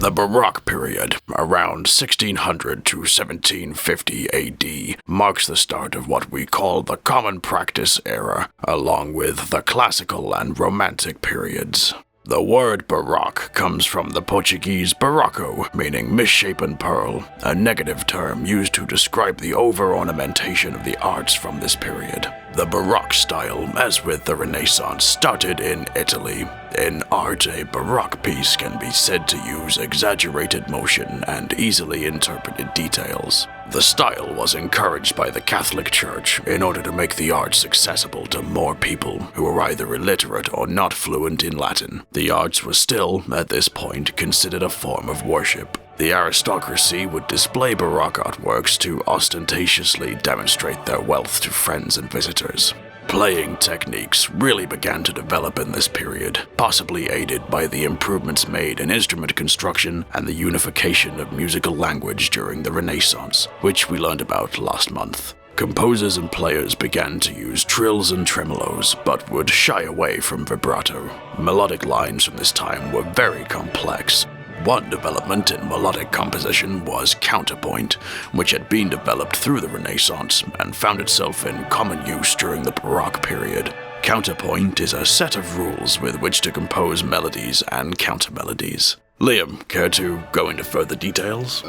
The Baroque period, around 1600 to 1750 AD, marks the start of what we call the Common Practice era, along with the Classical and Romantic periods. The word Baroque comes from the Portuguese barroco, meaning misshapen pearl, a negative term used to describe the over-ornamentation of the arts from this period. The Baroque style, as with the Renaissance, started in Italy. In art, a Baroque piece can be said to use exaggerated motion and easily interpreted details. The style was encouraged by the Catholic Church in order to make the arts accessible to more people who were either illiterate or not fluent in Latin. The arts was still, at this point, considered a form of worship. The aristocracy would display Baroque artworks to ostentatiously demonstrate their wealth to friends and visitors. Playing techniques really began to develop in this period, possibly aided by the improvements made in instrument construction and the unification of musical language during the Renaissance, which we learned about last month. Composers and players began to use trills and tremolos, but would shy away from vibrato. Melodic lines from this time were very complex. One development in melodic composition was counterpoint, which had been developed through the Renaissance and found itself in common use during the Baroque period. Counterpoint is a set of rules with which to compose melodies and countermelodies. Liam, care to go into further details?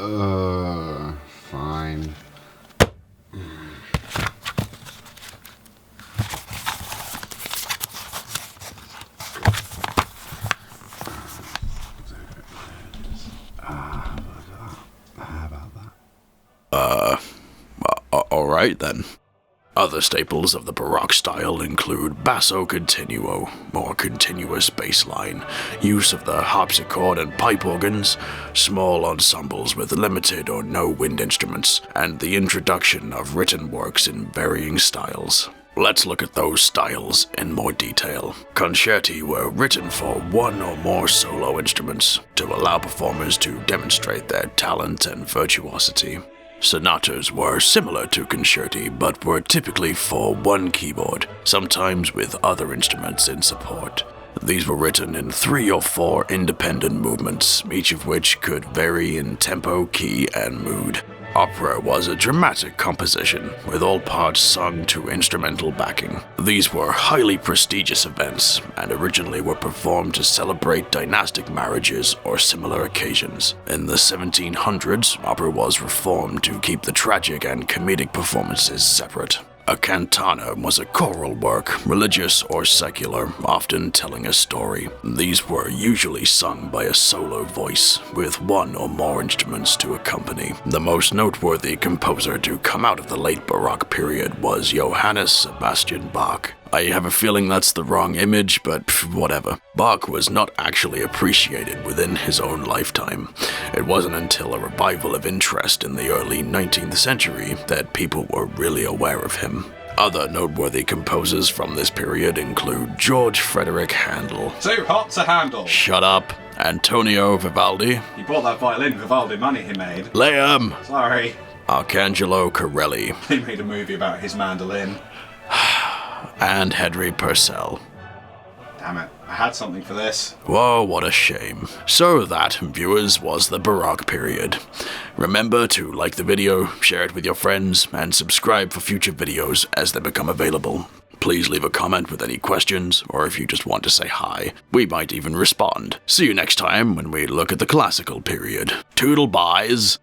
Fine. Alright then. Other staples of the Baroque style include basso continuo, more continuous bass line, use of the harpsichord and pipe organs, small ensembles with limited or no wind instruments, and the introduction of written works in varying styles. Let's look at those styles in more detail. Concerti were written for one or more solo instruments to allow performers to demonstrate their talent and virtuosity. Sonatas were similar to concerti, but were typically for one keyboard, sometimes with other instruments in support. These were written in 3 or 4 independent movements, each of which could vary in tempo, key, and mood. Opera was a dramatic composition, with all parts sung to instrumental backing. These were highly prestigious events, and originally were performed to celebrate dynastic marriages or similar occasions. In the 1700s, opera was reformed to keep the tragic and comedic performances separate. A cantata was a choral work, religious or secular, often telling a story. These were usually sung by a solo voice, with one or more instruments to accompany. The most noteworthy composer to come out of the late Baroque period was Johannes Sebastian Bach. I have a feeling that's the wrong image, but whatever. Bach was not actually appreciated within his own lifetime. It wasn't until a revival of interest in the early 19th century that people were really aware of him. Other noteworthy composers from this period include George Frederick Handel. Too hot to handle. Shut up. Antonio Vivaldi. He bought that violin Vivaldi money he made. Liam. Sorry. Arcangelo Corelli. He made a movie about his mandolin. And Henry Purcell. Damn it, I had something for this. Whoa, what a shame. So that, viewers, was the Baroque period. Remember to like the video, share it with your friends, and subscribe for future videos as they become available. Please leave a comment with any questions, or if you just want to say hi. We might even respond. See you next time when we look at the classical period. Toodle-byes!